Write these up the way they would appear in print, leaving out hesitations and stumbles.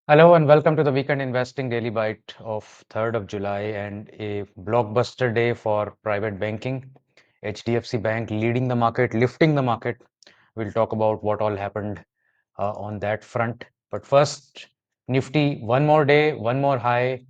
Hello and welcome to the Weekend Investing Daily Bite of 3rd of July and a blockbuster day for private banking. HDFC Bank leading the market, lifting the market. We'll talk about what all happened on that front. But first, Nifty, one more day, one more high.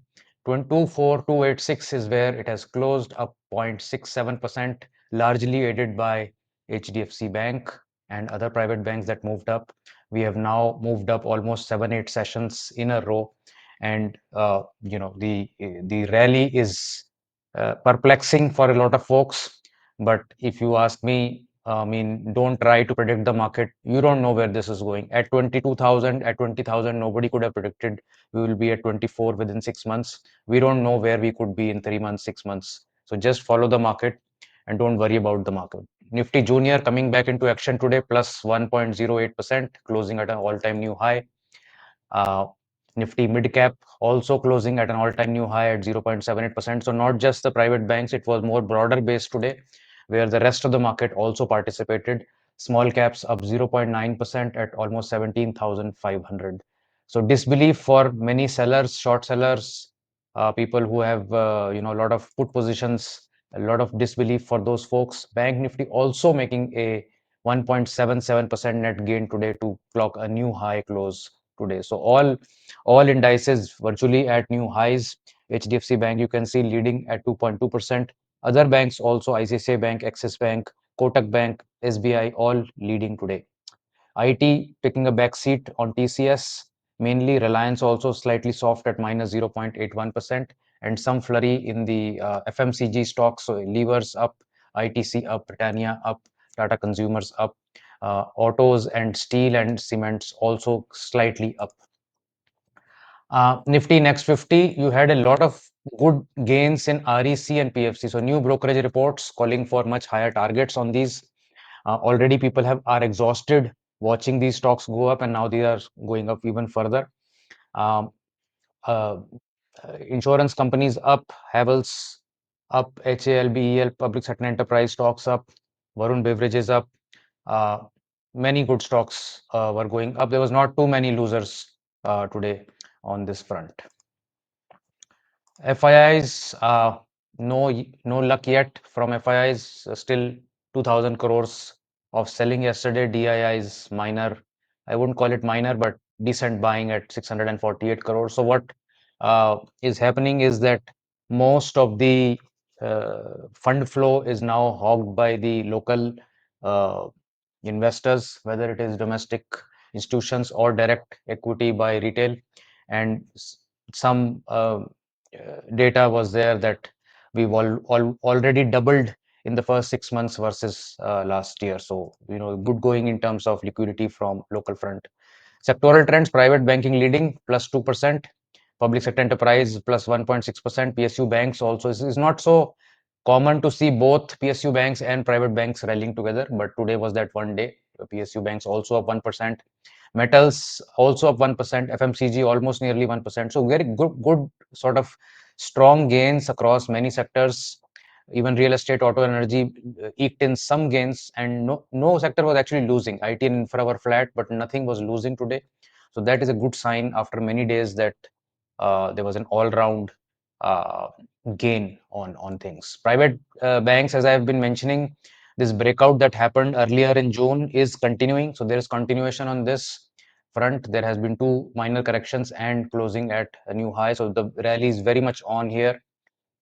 24286 is where it has closed up 0.67%, largely aided by HDFC Bank and other private banks that moved up. We have now moved up almost 7, 8 sessions in a row, and the rally is perplexing for a lot of folks. But if you ask me, I mean, don't try to predict the market. You don't know where this is going. At 22,000, at 20,000, nobody could have predicted we will be at 24 within 6 months. We don't know where we could be in 3 months, 6 months. So just follow the market and don't worry about the market. Nifty Junior coming back into action today, plus 1.08%, closing at an all-time new high. Uh, Nifty Mid Cap also closing at an all-time new high at 0.78%. So not just the private banks, it was more broader based today, where the rest of the market also participated. Small caps up 0.9% at almost 17,500. So disbelief for many sellers, short sellers, people who have a lot of put positions, a lot of disbelief for those folks. Bank Nifty also making a 1.77% net gain today to clock a new high close today. So all indices virtually at new highs. HDFC Bank you can see leading at 2.2%. Other banks also, ICICI Bank, Axis Bank, Kotak Bank, SBI, all leading today. IT taking a back seat on TCS, mainly Reliance also slightly soft at minus 0.81%, and some flurry in the FMCG stocks. So levers up, ITC up, Britannia up, Tata Consumers up, autos and steel and cements also slightly up. Nifty Next 50, you had a lot of good gains in REC and PFC. So new brokerage reports calling for much higher targets on these. Already people are exhausted watching these stocks go up, and now they are going up even further. Um, uh, Insurance companies up, Havels up, HALBEL, public sector enterprise stocks up, Varun Beverages up. Uh, Many good stocks were going up. There was not too many losers today on this front. FIIs, no luck yet from FIIs. Still 2,000 crores of selling yesterday. DIIs minor. I wouldn't call it minor, but decent buying at 648 crores. So what is happening is that most of the fund flow is now hogged by the local uh, investors, whether it is domestic institutions or direct equity by retail. And some data was there that we've already doubled in the first 6 months versus last year. So, good going in terms of liquidity from local front. Sectoral trends, private banking leading plus 2%, public sector enterprise plus 1.6%, PSU banks also is not so common to see both PSU banks and private banks rallying together, but today was that one day. PSU banks also up 1%, metals also up 1%, FMCG almost nearly 1%. So very good sort of strong gains across many sectors. Even real estate, auto, energy eked in some gains, and no sector was actually losing. IT and infra were flat, but nothing was losing today. So that is a good sign after many days that there was an all-round uh, gain on things. Private banks, as I have been mentioning, this breakout that happened earlier in June is continuing. So there is continuation on this front. There has been two minor corrections and closing at a new high. So the rally is very much on here.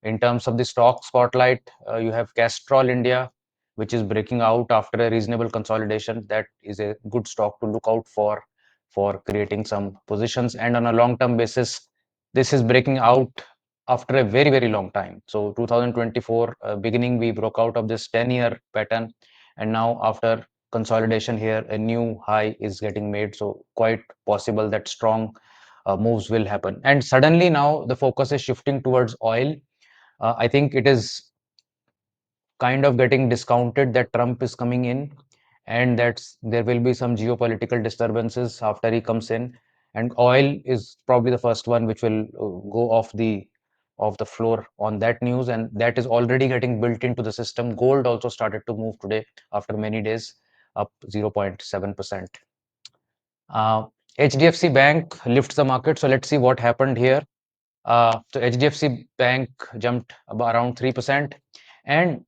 In terms of the stock spotlight, you have Castrol India, which is breaking out after a reasonable consolidation. That is a good stock to look out for creating some positions. And on a long-term basis, this is breaking out after a very, very long time. So 2024 beginning, we broke out of this 10-year pattern, and now after consolidation here, a new high is getting made. So quite possible that strong moves will happen. And suddenly now the focus is shifting towards oil. I think it is kind of getting discounted that Trump is coming in, and there will be some geopolitical disturbances after he comes in, and oil is probably the first one which will go off the floor on that news, and that is already getting built into the system. Gold also started to move today after many days, up 0.7%. HDFC Bank lifts the market. So let's see what happened here. So HDFC Bank jumped about around 3%. And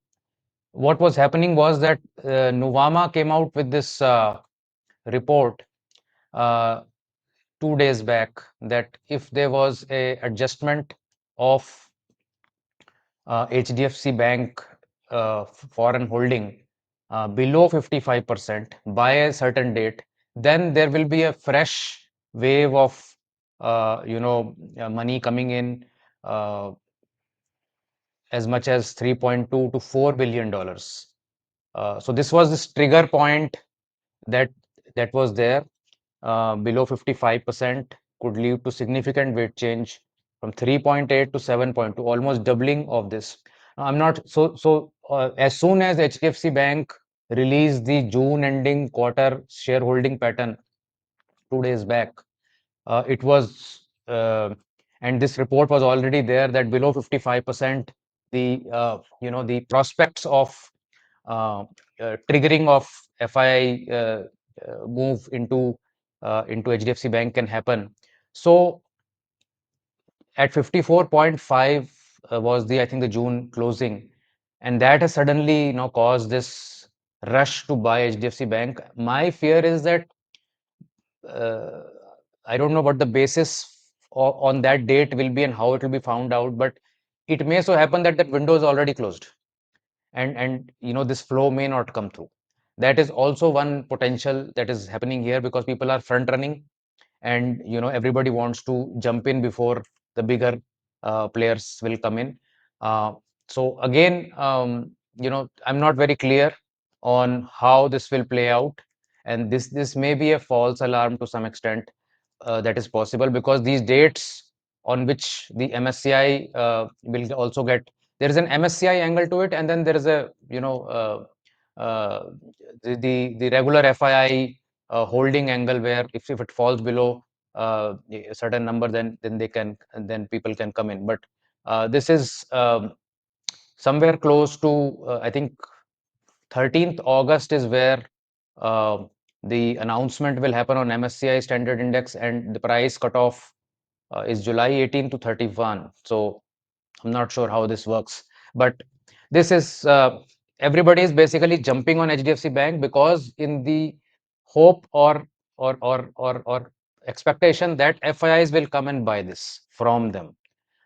what was happening was that Nuvama came out with this report uh, 2 days back that if there was a adjustment of HDFC Bank foreign holding below 55% by a certain date, then there will be a fresh wave of money coming in uh, as much as 3.2 to $4 billion. So this was this trigger point that that was there below 55% could lead to significant weight change from 3.8 to 7.2, almost doubling of this. I'm not as soon as HDFC Bank released the June ending quarter shareholding pattern 2 days back, it was and this report was already there that below 55% the prospects of uh, triggering of FII move into HDFC Bank can happen. So at 54.5 was the I think the June closing, and that has suddenly caused this rush to buy HDFC Bank. My fear is that uh, I don't know what the basis on that date will be and how it will be found out, but it may so happen that that window is already closed, and this flow may not come through. That is also one potential that is happening here because people are front running, and everybody wants to jump in before the bigger players will come in. So again, I'm not very clear on how this will play out, and this may be a false alarm to some extent. That is possible because these dates on which the MSCI will also get, there is an MSCI angle to it, and then there is a the regular FII holding angle where if it falls below a certain number, then they can then people can come in. But this is somewhere close to I think 13th August is where uh, the announcement will happen on MSCI Standard Index, and the price cutoff is July 18 to 31. So I'm not sure how this works, but this is everybody is basically jumping on HDFC Bank because in the hope or expectation that FIIs will come and buy this from them.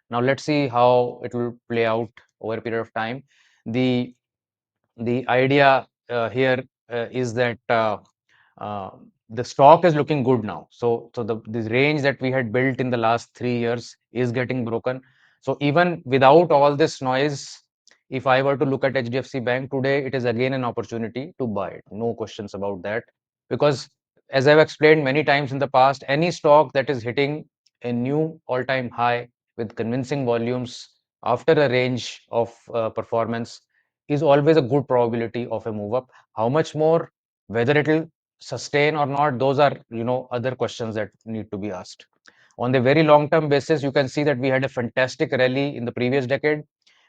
Now let's see how it will play out over a period of time. The the idea here is that uh, the stock is looking good now. So the range that we had built in the last 3 years is getting broken. So even without all this noise, if I were to look at HDFC Bank today, it is again an opportunity to buy it. No questions about that. Because as I've explained many times in the past, any stock that is hitting a new all-time high with convincing volumes after a range of performance is always a good probability of a move up. How much more, whether it will sustain or not, those are other questions that need to be asked. On the very long term basis, you can see that we had a fantastic rally in the previous decade,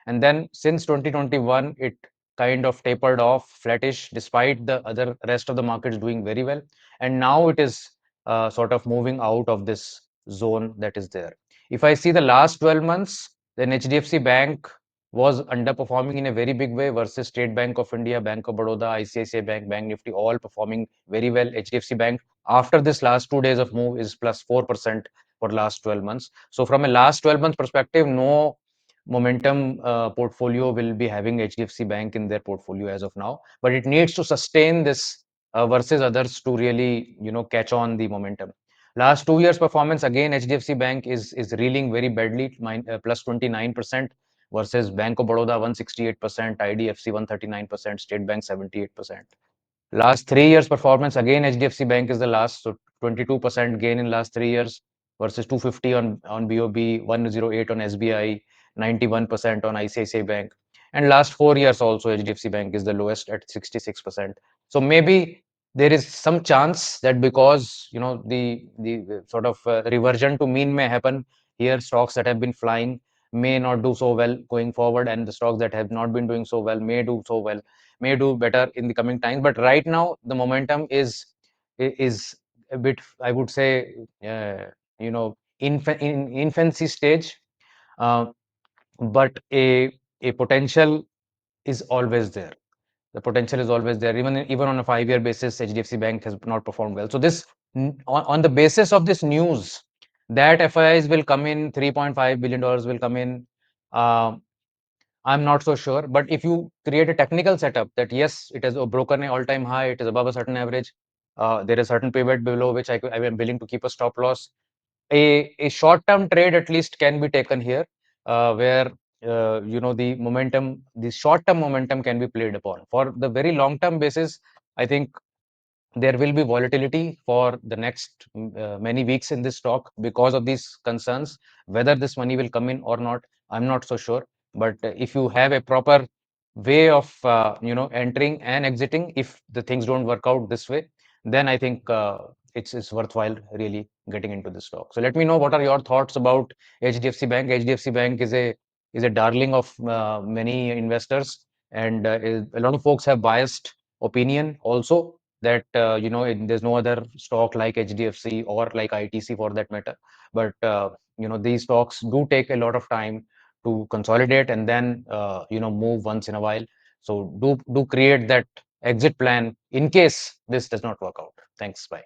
and then since 2021 it kind of tapered off flattish despite the other rest of the markets doing very well, and now it is sort of moving out of this zone that is there. If I see the last 12 months, then HDFC Bank was underperforming in a very big way versus State Bank of India, Bank of Baroda, ICICI Bank, Bank Nifty, all performing very well. HDFC Bank, after this last 2 days of move, is plus 4% for last 12 months. So from a last 12 months perspective, no momentum portfolio will be having HDFC Bank in their portfolio as of now, but it needs to sustain this versus others to really catch on the momentum. Last 2 years performance again, HDFC Bank is reeling very badly, plus 29% versus Bank of Baroda 168%, IDFC 139%, State Bank 78%. Last 3 years performance, again, HDFC Bank is the last. So 22% gain in last 3 years versus 250 on BOB, 108 on SBI, 91% on ICICI Bank. And last 4 years also, HDFC Bank is the lowest at 66%. So maybe there is some chance that because the sort of reversion to mean may happen here, stocks that have been flying may not do so well going forward, and the stocks that have not been doing so well may do so well, may do better in the coming times. But right now, the momentum is a bit, I would say, in infancy stage, uh, but a potential is always there. The potential is always there. Even on a 5-year basis, HDFC Bank has not performed well. So this, on the basis of this news that FIIs will come in, $3.5 billion will come in, uh, I'm not so sure. But if you create a technical setup that yes, it has broken an all-time high, it is above a certain average, there is certain pivot below which I am willing to keep a stop loss. A short-term trade at least can be taken here, where the short-term momentum can be played upon. For the very long-term basis, I think there will be volatility for the next many weeks in this stock because of these concerns. Whether this money will come in or not, I'm not so sure. But if you have a proper way of entering and exiting, if the things don't work out this way, then I think it's worthwhile really getting into the stock. So let me know what are your thoughts about HDFC Bank. HDFC Bank is a darling of many investors, and a lot of folks have biased opinion also, that there's no other stock like HDFC or like ITC for that matter. But these stocks do take a lot of time to consolidate and then move once in a while. So do create that exit plan in case this does not work out. Thanks. Bye.